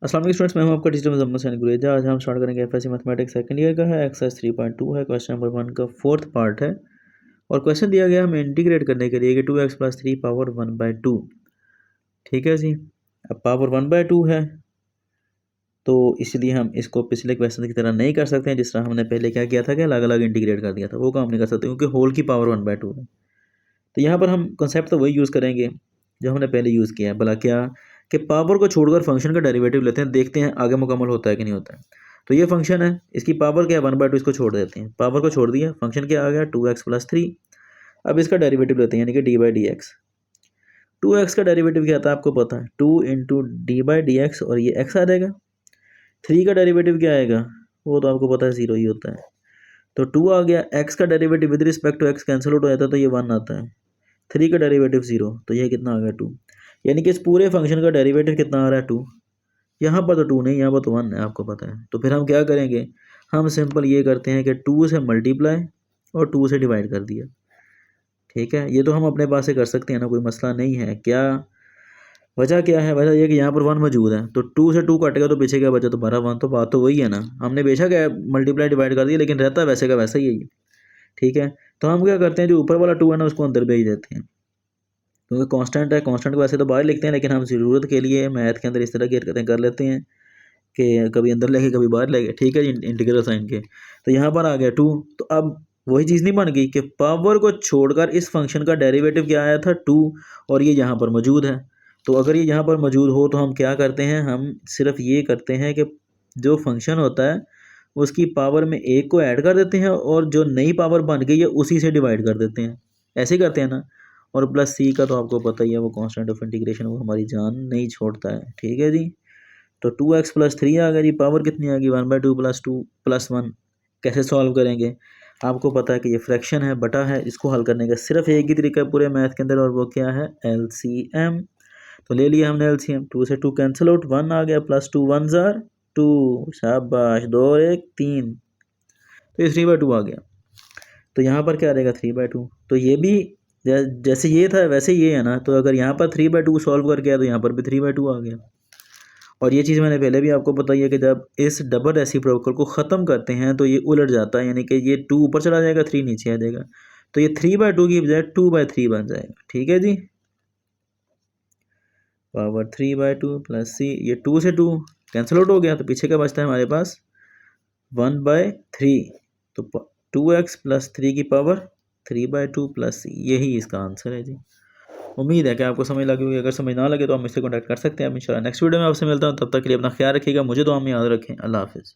अस्सलाम वालेकुम स्टूडेंट्स, मैं हूं आपका टीचर मोहम्मद सैन गुरेजा। आज हम स्टार्ट करेंगे एफएससी मैथमेटिक्स सेकंड ईयर का है। एक्सरसाइज 3.2 है, क्वेश्चन नंबर 1 का फोर्थ पार्ट है और क्वेश्चन दिया गया हमें इंटीग्रेट करने के लिए कि 2x + 3 पावर 1/2। ठीक है जी। अब पावर 1/2 है तो इसलिए हम इसको पिछले क्वेश्चन की तरह नहीं कर सकते हैं, जिस तरह हमने पहले क्या किया था कि अलग अलग इंटीग्रेट कर दिया था। वो काम नहीं कर सकते क्योंकि होल की पावर 1/2 है। तो यहाँ पर हम कंसेप्ट तो वही यूज़ करेंगे जो हमने पहले यूज़ किया है। भला क्या कि पावर को छोड़कर फंक्शन का डेरिवेटिव लेते हैं, देखते हैं आगे मुकम्मल होता है कि नहीं होता है। तो ये फंक्शन है, इसकी पावर क्या है 1/2, इसको छोड़ देते हैं। पावर को छोड़ दिया, फंक्शन क्या आ गया 2x + 3। अब इसका डेरिवेटिव लेते हैं यानी कि d/dx। 2x का डेरिवेटिव क्या था आपको पता है, 2 × d/dx और ये x आ जाएगा। 3 का डेरिवेटिव क्या आएगा वो तो आपको पता है 0 ही होता है। तो 2 आ गया, x का derivative with respect to x cancel out हो जाता है तो ये 1 आता है। 3 का डेरिवेटिव 0 तो ये कितना आ गया 2। यानी कि इस पूरे फंक्शन का डेरिवेटिव कितना आ रहा है 2। यहाँ पर तो 2 नहीं, यहाँ पर तो 1 है, आपको पता है। तो फिर हम क्या करेंगे, हम सिंपल ये करते हैं कि 2 से मल्टीप्लाई और 2 से डिवाइड कर दिया। ठीक है, ये तो हम अपने पास से कर सकते हैं ना, कोई मसला नहीं है। क्या वजह क्या है, वजह ये कि यहाँ पर 1 मौजूद है तो 2 से 2 कटेगा तो पीछे क्या बचा, तुम्हारा 1। तो बात तो वही है ना, हमने बेशक मल्टीप्लाई डिवाइड कर दिया लेकिन रहता वैसे का वैसा ही है। ठीक है, तो हम क्या करते हैं, जो ऊपर वाला 2 है ना उसको अंदर भेज देते हैं क्योंकि कांस्टेंट है। कांस्टेंट को वैसे तो बाहर लिखते हैं लेकिन हम ज़रूरत के लिए मैथ के अंदर इस तरह की हरकतें कर लेते हैं कि कभी अंदर लेके कभी बाहर लेके। ठीक है जी, इंटीग्रल साइन के। तो यहाँ पर आ गया 2। तो अब वही चीज़ नहीं बन गई कि पावर को छोड़कर इस फंक्शन का डेरिवेटिव क्या आया था 2 और ये यहाँ पर मौजूद है। तो अगर ये यहाँ पर मौजूद हो तो हम क्या करते हैं, हम सिर्फ ये करते हैं कि जो फंक्शन होता है उसकी पावर में एक को ऐड कर देते हैं और जो नई पावर बन गई है उसी से डिवाइड कर देते हैं। ऐसे करते हैं ना। और प्लस सी का तो आपको पता ही है, वो कांस्टेंट ऑफ इंटीग्रेशन, वो हमारी जान नहीं छोड़ता है। ठीक है जी। तो 2x + 3 आ गया जी, पावर कितनी आ गई 1/2 + 2 + 1। कैसे सॉल्व करेंगे, आपको पता है कि ये फ्रैक्शन है, बटा है। इसको हल करने का सिर्फ एक ही तरीका है पूरे मैथ के अंदर और वो क्या है, LCM। तो ले लिया हमने LCM। 2 से 2 कैंसिल आउट, 1 आ गया, +2 1s are 2, शाबाश, 2 और 1 3। तो ये 3/2 आ गया। तो यहाँ पर क्या रहेगा 3/2। तो ये भी जैसे ये था वैसे ये है ना। तो अगर यहाँ पर 3/2 सॉल्व करके आया तो यहाँ पर भी 3/2 आ गया। और ये चीज़ मैंने पहले भी आपको बताई है कि जब इस डबल रेसिप्रोकल को ख़त्म करते हैं तो ये उलट जाता है, यानी कि ये 2 ऊपर चला जाएगा 3 नीचे आ जाएगा। तो ये 3/2 की बजाय 2/3 बन जाएगा। ठीक है जी, पावर 3/2 + c। ये 2 से 2 कैंसिल आउट हो गया तो पीछे का बचता है हमारे पास 1/3। तो 2x + 3 की पावर 3/2 + c, यही इसका आंसर है जी। उम्मीद है कि आपको समझ लगी होगी। अगर समझ ना लगे तो आप मुझसे कॉन्टैक्ट कर सकते हैं। इंशाल्लाह नेक्स्ट वीडियो में आपसे मिलता हूँ। तब तक के लिए अपना ख्याल रखिएगा, मुझे दुआ में याद रखें। अल्लाह हाफिज़।